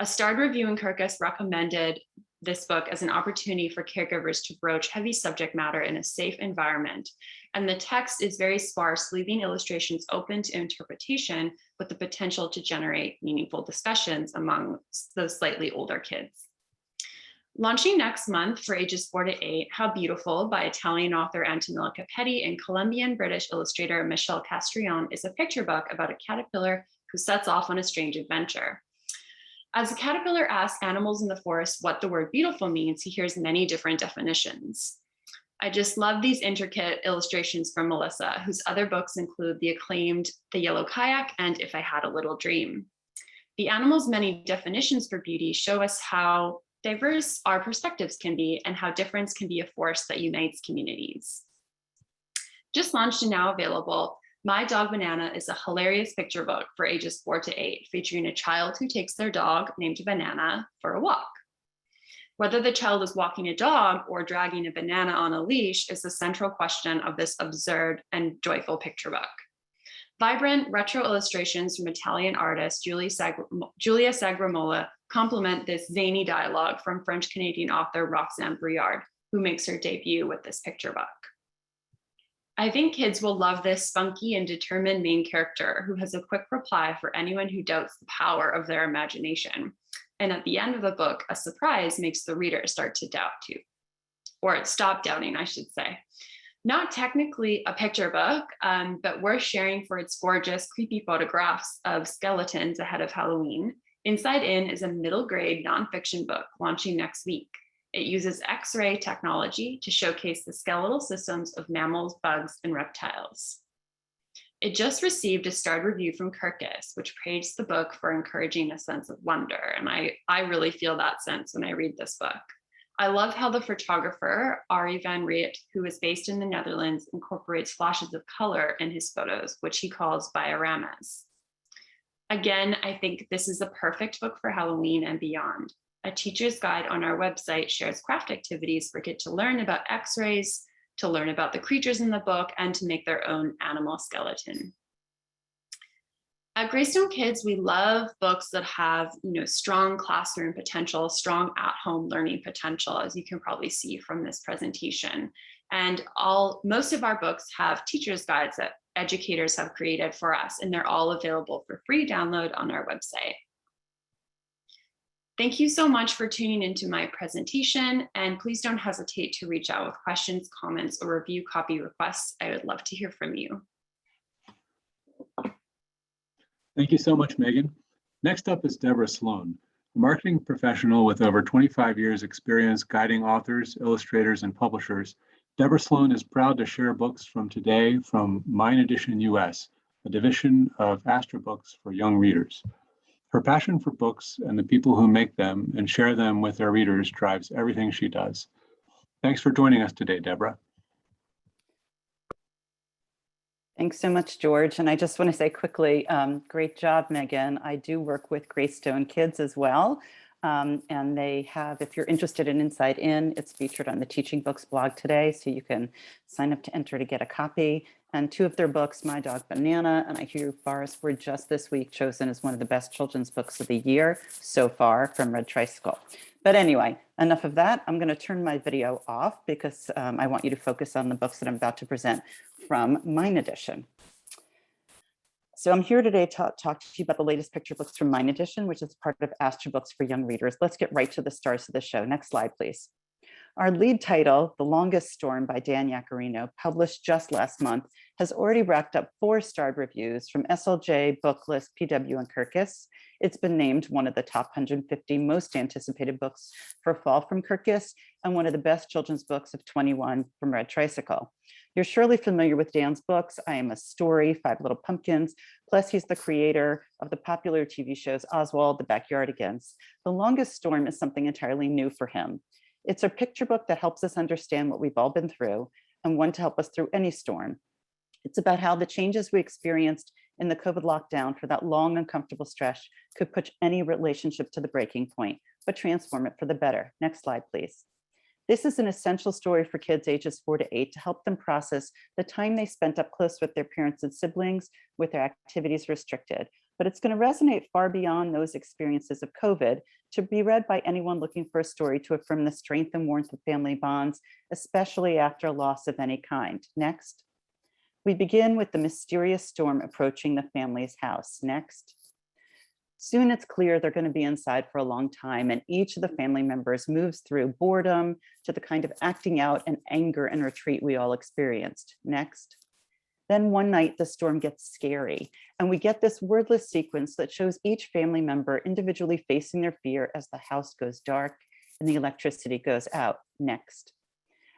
A starred review in Kirkus recommended this book as an opportunity for caregivers to broach heavy subject matter in a safe environment. And the text is very sparse, leaving illustrations open to interpretation with the potential to generate meaningful discussions among those slightly older kids. Launching next month for ages 4 to 8, How Beautiful by Italian author Antonella Capetti and Colombian-British illustrator Michelle Castrillon is a picture book about a caterpillar who sets off on a strange adventure. As the caterpillar asks animals in the forest what the word beautiful means, he hears many different definitions. I just love these intricate illustrations from Melissa, whose other books include the acclaimed The Yellow Kayak and If I Had a Little Dream. The animal's many definitions for beauty show us how diverse our perspectives can be and how difference can be a force that unites communities. Just launched and now available, My Dog Banana is a hilarious picture book for ages 4 to 8, featuring a child who takes their dog, named Banana, for a walk. Whether the child is walking a dog or dragging a banana on a leash is the central question of this absurd and joyful picture book. Vibrant retro illustrations from Italian artist Giulia Sagramola complement this zany dialogue from French-Canadian author Roxane Briard, who makes her debut with this picture book. I think kids will love this spunky and determined main character who has a quick reply for anyone who doubts the power of their imagination. And at the end of the book, a surprise makes the reader start to doubt too, or stop doubting, I should say. Not technically a picture book, but worth sharing for its gorgeous, creepy photographs of skeletons ahead of Halloween. Inside In is a middle grade nonfiction book launching next week. It uses X-ray technology to showcase the skeletal systems of mammals, bugs, and reptiles. It just received a starred review from Kirkus, which praised the book for encouraging a sense of wonder. And I really feel that sense when I read this book. I love how the photographer, Arie van Riet, who is based in the Netherlands, incorporates flashes of color in his photos, which he calls dioramas. Again, I think this is a perfect book for Halloween and beyond. A teacher's guide on our website shares craft activities for kids to learn about X-rays, to learn about the creatures in the book, and to make their own animal skeleton. At Greystone Kids, we love books that have, strong classroom potential, strong at-home learning potential, as you can probably see from this presentation. And most of our books have teacher's guides that educators have created for us, and they're all available for free download on our website. Thank you so much for tuning into my presentation, and please don't hesitate to reach out with questions, comments, or review copy requests. I would love to hear from you. Thank you so much, Megan. Next up is Deborah Sloan, a marketing professional with over 25 years experience guiding authors, illustrators, and publishers. Deborah Sloan is proud to share books from today from Minedition US, a division of Astra Books for young readers. Her passion for books and the people who make them and share them with their readers drives everything she does. Thanks for joining us today, Deborah. Thanks so much, George. And I just want to say quickly, great job, Megan. I do work with Greystone Kids as well. And they have, if you're interested in Inside In, it's featured on the Teaching Books blog today. So you can sign up to enter to get a copy. And two of their books, My Dog Banana and I Hear You Forest, were just this week chosen as one of the best children's books of the year so far from Red Tricycle. But anyway, enough of that. I'm going to turn my video off because I want you to focus on the books that I'm about to present from Minedition. So I'm here today to talk to you about the latest picture books from Minedition, which is part of Astra Books for young readers. Let's get right to the stars of the show. Next slide, please. Our lead title, The Longest Storm by Dan Yaccarino, published just last month, has already racked up 4 starred reviews from SLJ, Booklist, PW, and Kirkus. It's been named one of the top 150 most anticipated books for fall from Kirkus and one of the best children's books of 21 from Red Tricycle. You're surely familiar with Dan's books, I Am a Story, 5 Little Pumpkins, plus he's the creator of the popular TV shows Oswald, The Backyardigans. The Longest Storm is something entirely new for him. It's a picture book that helps us understand what we've all been through and one to help us through any storm. It's about how the changes we experienced in the COVID lockdown for that long, uncomfortable stretch could push any relationship to the breaking point, but transform it for the better. Next slide, please. This is an essential story for kids ages 4 to 8 to help them process the time they spent up close with their parents and siblings with their activities restricted. But it's going to resonate far beyond those experiences of COVID to be read by anyone looking for a story to affirm the strength and warmth of family bonds, especially after a loss of any kind. Next. We begin with the mysterious storm approaching the family's house. Next. Soon it's clear they're going to be inside for a long time, and each of the family members moves through boredom to the kind of acting out and anger and retreat we all experienced. Next. Then one night the storm gets scary, and we get this wordless sequence that shows each family member individually facing their fear as the house goes dark and the electricity goes out. Next.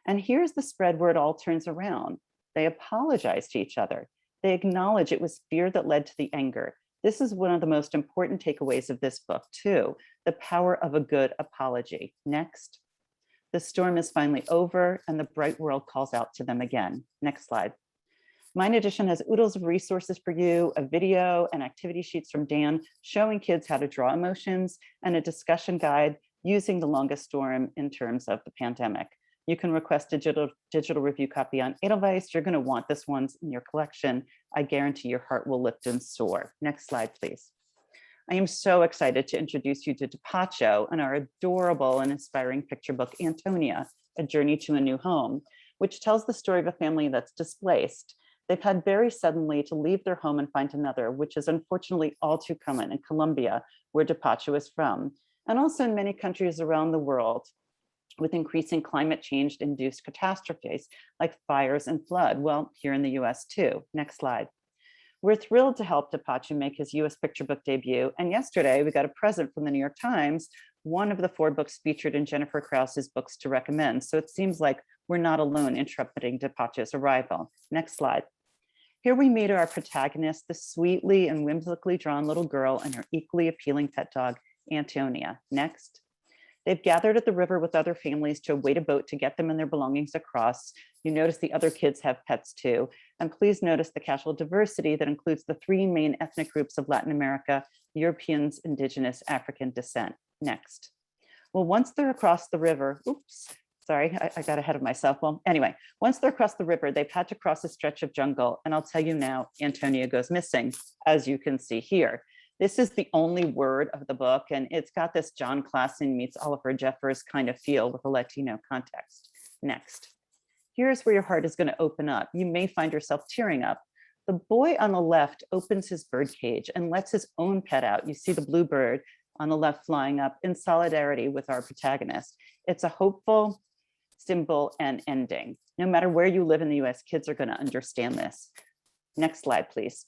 And here's the spread where it all turns around. They apologize to each other. They acknowledge it was fear that led to the anger. This is one of the most important takeaways of this book, too, the power of a good apology. Next. The storm is finally over and the bright world calls out to them again. Next slide. Minedition has oodles of resources for you, a video and activity sheets from Dan showing kids how to draw emotions, and a discussion guide using The Longest Storm in terms of the pandemic. You can request a digital review copy on Edelweiss. You're going to want this one in your collection. I guarantee your heart will lift and soar. Next slide, please. I am so excited to introduce you to DiPaccio and our adorable and inspiring picture book, Antonia, A Journey to a New Home. which tells the story of a family that's displaced. They've had very suddenly to leave their home and find another, which is unfortunately all too common in Colombia, where Depacho is from, and also in many countries around the world with increasing climate change-induced catastrophes like fires and flood. Well, here in the US too. Next slide. We're thrilled to help Depacho make his US picture book debut. And yesterday we got a present from the New York Times, one of the 4 books featured in Jennifer Krause's books to recommend. So it seems like we're not alone in trumpeting Depacho's arrival. Next slide. Here we meet our protagonist, the sweetly and whimsically drawn little girl and her equally appealing pet dog, Antonia. Next. They've gathered at the river with other families to await a boat to get them and their belongings across. You notice the other kids have pets too. And please notice the casual diversity that includes the 3 main ethnic groups of Latin America, Europeans, Indigenous, African descent. Next. Well, once they're across the river, oops, sorry, I got ahead of myself. Well, anyway, once they're across the river, they've had to cross a stretch of jungle. And I'll tell you now, Antonia goes missing, as you can see here. This is the only word of the book, and it's got this John Klassen meets Oliver Jeffers kind of feel with a Latino context. Next. Here's where your heart is going to open up. You may find yourself tearing up. The boy on the left opens his bird cage and lets his own pet out. You see the blue bird on the left flying up in solidarity with our protagonist. It's a hopeful symbol and ending. No matter where you live in the US, kids are going to understand this. Next slide, please.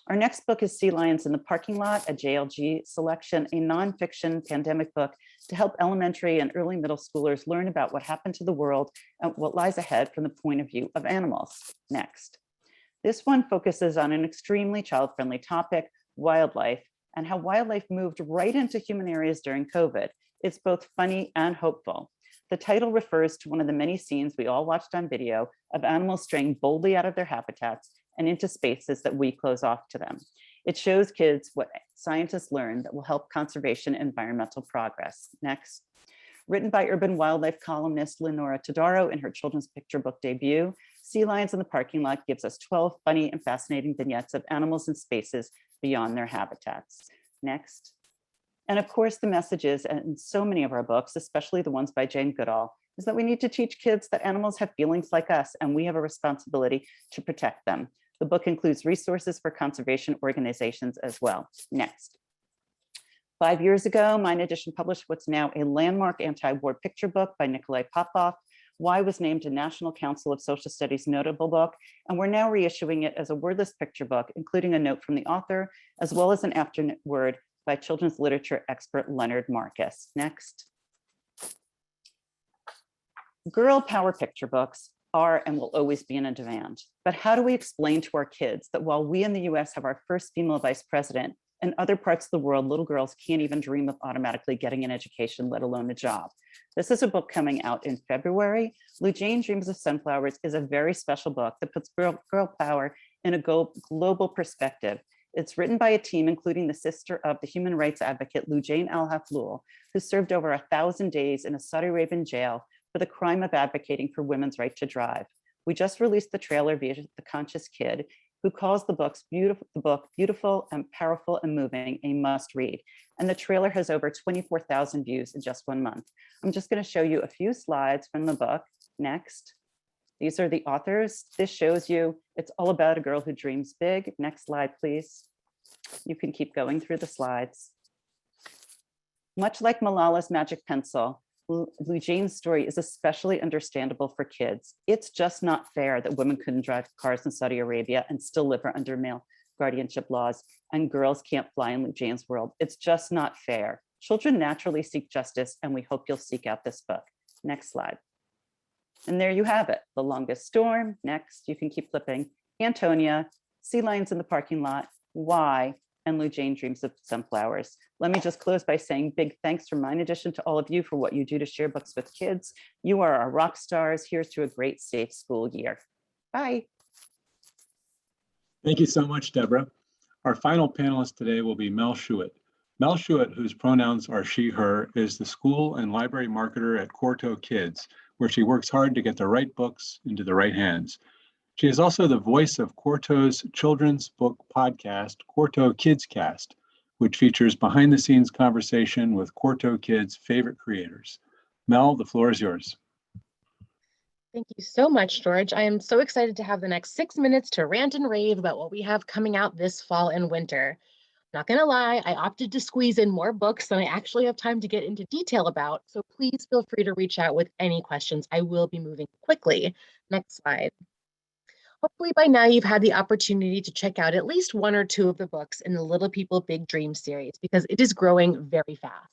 Our next book is Sea Lions in the Parking Lot, a JLG selection, a nonfiction pandemic book to help elementary and early middle schoolers learn about what happened to the world and what lies ahead from the point of view of animals. Next. This one focuses on an extremely child-friendly topic, wildlife, and how wildlife moved right into human areas during COVID. It's both funny and hopeful. The title refers to one of the many scenes we all watched on video of animals straying boldly out of their habitats and into spaces that we close off to them. It shows kids what scientists learned that will help conservation and environmental progress. Next. Written by urban wildlife columnist Lenora Todaro in her children's picture book debut, Sea Lions in the Parking Lot gives us 12 funny and fascinating vignettes of animals and spaces beyond their habitats. Next. And of course, the messages in so many of our books, especially the ones by Jane Goodall, is that we need to teach kids that animals have feelings like us and we have a responsibility to protect them. The book includes resources for conservation organizations as well. Next. 5 years ago, Minedition published what's now a landmark anti-war picture book by Nikolai Popov. Why was named a National Council of Social Studies notable book, and we're now reissuing it as a wordless picture book, including a note from the author, as well as an afterword by children's literature expert Leonard Marcus. Next. Girl power picture books are and will always be in demand. But how do we explain to our kids that while we in the US have our first female vice president, in other parts of the world, little girls can't even dream of automatically getting an education, let alone a job? This is a book coming out in February. Lou Jane Dreams of Sunflowers is a very special book that puts girl power in a global perspective. It's written by a team, including the sister of the human rights advocate, Lou Jane Al-Haflul, who served over 1,000 days in a Saudi Arabian jail for the crime of advocating for women's right to drive. We just released the trailer via The Conscious Kid, who calls the book beautiful and powerful and moving, a must read. And the trailer has over 24,000 views in just 1 month. I'm just going to show you a few slides from the book. Next. These are the authors. This shows you it's all about a girl who dreams big. Next slide, please. You can keep going through the slides. Much like Malala's magic pencil, Lou Jane's story is especially understandable for kids. It's just not fair that women couldn't drive cars in Saudi Arabia and still live under male guardianship laws, and girls can't fly in Lou Jane's world. It's just not fair. Children naturally seek justice, and we hope you'll seek out this book. Next slide. And there you have it, The Longest Storm. Next, you can keep flipping. Antonia, Sea Lions in the Parking Lot, Why, and Lou Jane Dreams of Sunflowers. Let me just close by saying big thanks from Minedition to all of you for what you do to share books with kids. You are our rock stars. Here's to a great, safe school year. Bye. Thank you so much, Deborah. Our final panelist today will be Mel Schuett. Mel Schuett, whose pronouns are she, her, is the school and library marketer at Quarto Kids, where she works hard to get the right books into the right hands. She is also the voice of Quarto's children's book podcast, Quarto Kids Cast, which features behind-the-scenes conversation with Quarto Kids' favorite creators. Mel, the floor is yours. Thank you so much, George. I am so excited to have the next 6 minutes to rant and rave about what we have coming out this fall and winter. Not gonna lie, I opted to squeeze in more books than I actually have time to get into detail about, so please feel free to reach out with any questions. I will be moving quickly. Next slide. Hopefully by now you've had the opportunity to check out at least one or two of the books in the Little People Big Dream series because it is growing very fast.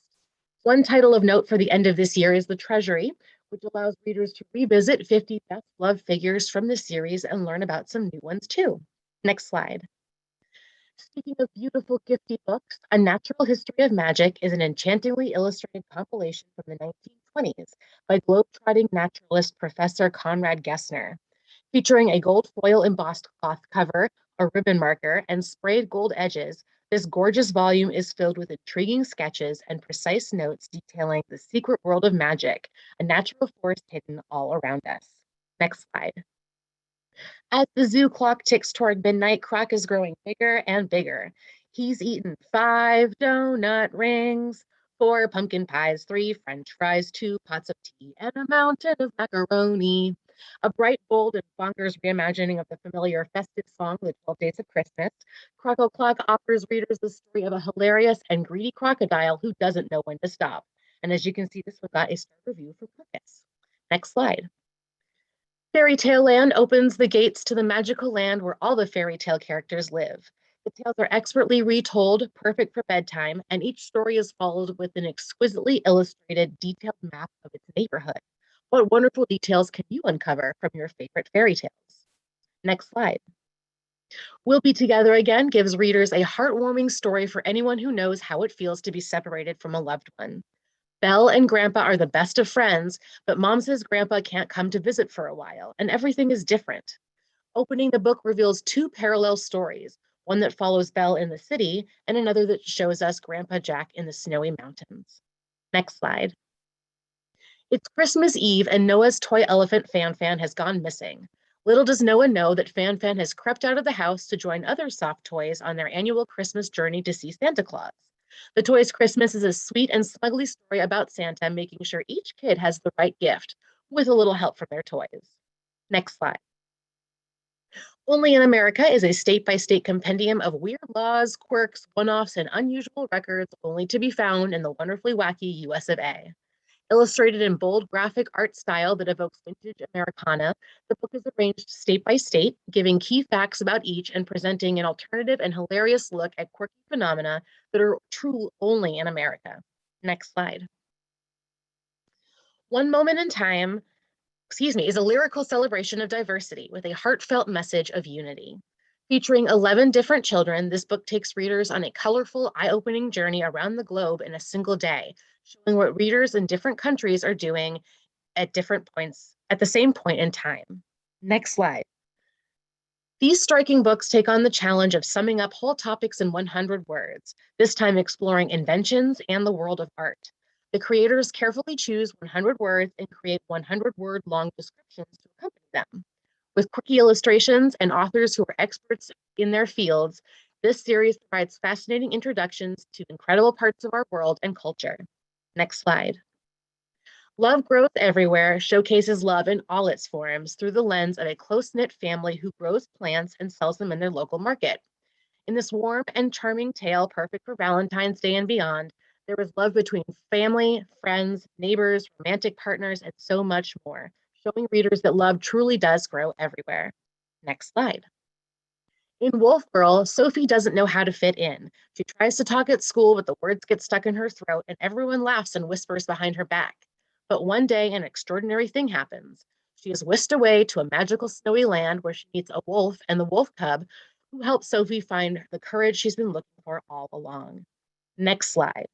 One title of note for the end of this year is The Treasury, which allows readers to revisit 50 best-loved figures from the series and learn about some new ones too. Next slide. Speaking of beautiful, gifty books, A Natural History of Magic is an enchantingly illustrated compilation from the 1920s by globe-trotting naturalist Professor Conrad Gessner. Featuring a gold foil embossed cloth cover, a ribbon marker, and sprayed gold edges, this gorgeous volume is filled with intriguing sketches and precise notes detailing the secret world of magic, a natural force hidden all around us. Next slide. As the zoo clock ticks toward midnight, Croc is growing bigger and bigger. He's eaten 5 donut rings, 4 pumpkin pies, 3 French fries, 2 pots of tea, and a mountain of macaroni. A bright, bold, and bonkers reimagining of the familiar festive song, The 12 Days of Christmas, Croco Clock offers readers the story of a hilarious and greedy crocodile who doesn't know when to stop. And as you can see, this one got a star review from Marcus. Next slide. Fairy Tale Land opens the gates to the magical land where all the fairy tale characters live. The tales are expertly retold, perfect for bedtime, and each story is followed with an exquisitely illustrated, detailed map of its neighborhood. What wonderful details can you uncover from your favorite fairy tales? Next slide. We'll Be Together Again gives readers a heartwarming story for anyone who knows how it feels to be separated from a loved one. Belle and Grandpa are the best of friends, but Mom says Grandpa can't come to visit for a while, and everything is different. Opening the book reveals 2 parallel stories, one that follows Belle in the city, and another that shows us Grandpa Jack in the snowy mountains. Next slide. It's Christmas Eve, and Noah's toy elephant Fan has gone missing. Little does Noah know that Fan has crept out of the house to join other soft toys on their annual Christmas journey to see Santa Claus. The Toys Christmas is a sweet and smuggly story about Santa making sure each kid has the right gift, with a little help from their toys. Next slide. Only in America is a state-by-state compendium of weird laws, quirks, one-offs, and unusual records only to be found in the wonderfully wacky US of A. Illustrated in bold graphic art style that evokes vintage Americana, the book is arranged state by state, giving key facts about each and presenting an alternative and hilarious look at quirky phenomena that are true only in America. Next slide. One Moment in Time, is a lyrical celebration of diversity with a heartfelt message of unity. Featuring 11 different children, this book takes readers on a colorful, eye-opening journey around the globe in a single day, showing what readers in different countries are doing at different points, at the same point in time. Next slide. These striking books take on the challenge of summing up whole topics in 100 words, this time exploring inventions and the world of art. The creators carefully choose 100 words and create 100-word-long descriptions to accompany them. With quirky illustrations and authors who are experts in their fields, this series provides fascinating introductions to incredible parts of our world and culture. Next slide. Love Grows Everywhere showcases love in all its forms through the lens of a close-knit family who grows plants and sells them in their local market. In this warm and charming tale, perfect for Valentine's Day and beyond, there is love between family, friends, neighbors, romantic partners, and so much more, showing readers that love truly does grow everywhere. Next slide. In Wolf Girl, Sophie doesn't know how to fit in. She tries to talk at school, but the words get stuck in her throat, and everyone laughs and whispers behind her back. But one day, an extraordinary thing happens. She is whisked away to a magical snowy land where she meets a wolf and the wolf cub, who help Sophie find the courage she's been looking for all along. Next slide.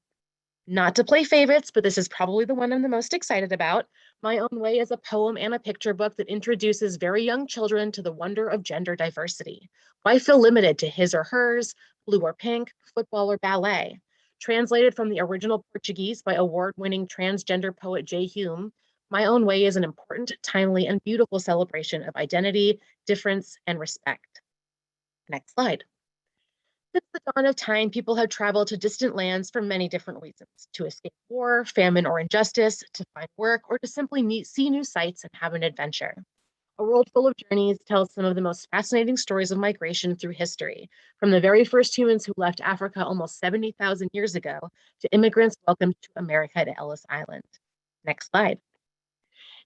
Not to play favorites, but this is probably the one I'm the most excited about. My Own Way is a poem and a picture book that introduces very young children to the wonder of gender diversity. Why feel limited to his or hers, blue or pink, football or ballet? Translated from the original Portuguese by award-winning transgender poet Jay Hume, My Own Way is an important, timely, and beautiful celebration of identity, difference, and respect. Next slide. Since the dawn of time, people have traveled to distant lands for many different reasons: to escape war, famine, or injustice, to find work, or to simply see new sights and have an adventure. A world full of journeys tells some of the most fascinating stories of migration through history, from the very first humans who left Africa almost 70,000 years ago to immigrants welcomed to America to Ellis Island. Next slide.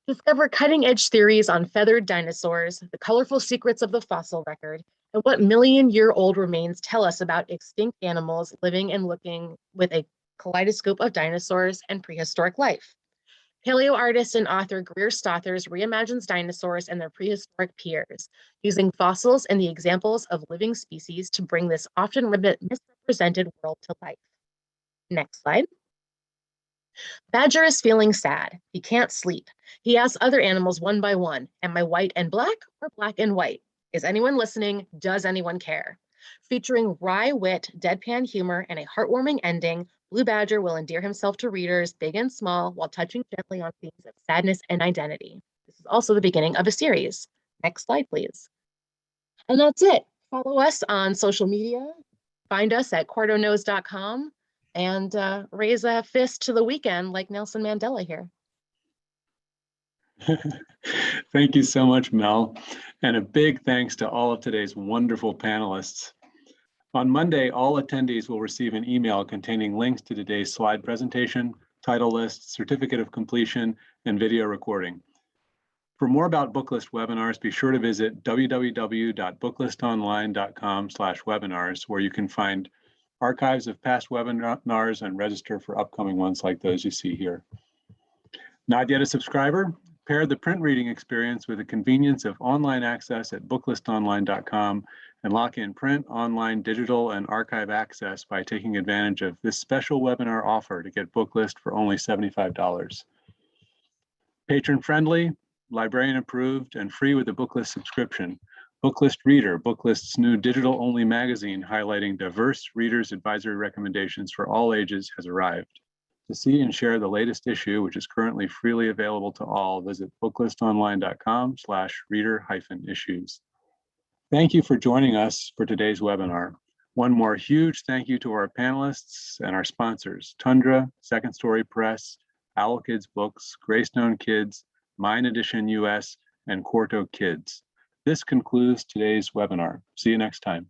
Discover cutting-edge theories on feathered dinosaurs, the colorful secrets of the fossil record, and what million-year-old remains tell us about extinct animals living and looking with a kaleidoscope of dinosaurs and prehistoric life. Paleo artist and author Greer Stothers reimagines dinosaurs and their prehistoric peers, using fossils and the examples of living species to bring this often misrepresented world to life. Next slide. Badger is feeling sad. He can't sleep. He asks other animals one by one, am I white and black or black and white? Is anyone listening? Does anyone care? Featuring wry wit, deadpan humor, and a heartwarming ending, Blue Badger will endear himself to readers big and small while touching gently on themes of sadness and identity. This is also the beginning of a series. Next slide, please. And that's it. Follow us on social media. Find us at quartoknows.com and raise a fist to the weekend like Nelson Mandela here. Thank you so much, Mel. And a big thanks to all of today's wonderful panelists. On Monday, all attendees will receive an email containing links to today's slide presentation, title list, certificate of completion, and video recording. For more about Booklist webinars, be sure to visit www.booklistonline.com/webinars, where you can find archives of past webinars and register for upcoming ones like those you see here. Not yet a subscriber? Pair the print reading experience with the convenience of online access at booklistonline.com and lock in print, online, digital, and archive access by taking advantage of this special webinar offer to get Booklist for only $75. Patron friendly, librarian approved, and free with a Booklist subscription. Booklist Reader, Booklist's new digital-only magazine highlighting diverse readers' advisory recommendations for all ages, has arrived. To see and share the latest issue, which is currently freely available to all, visit booklistonline.com/reader-issues. Thank you for joining us for today's webinar. One more huge thank you to our panelists and our sponsors, Tundra, Second Story Press, Owlkids Books, Greystone Kids, Minedition US, and Quarto Kids. This concludes today's webinar. See you next time.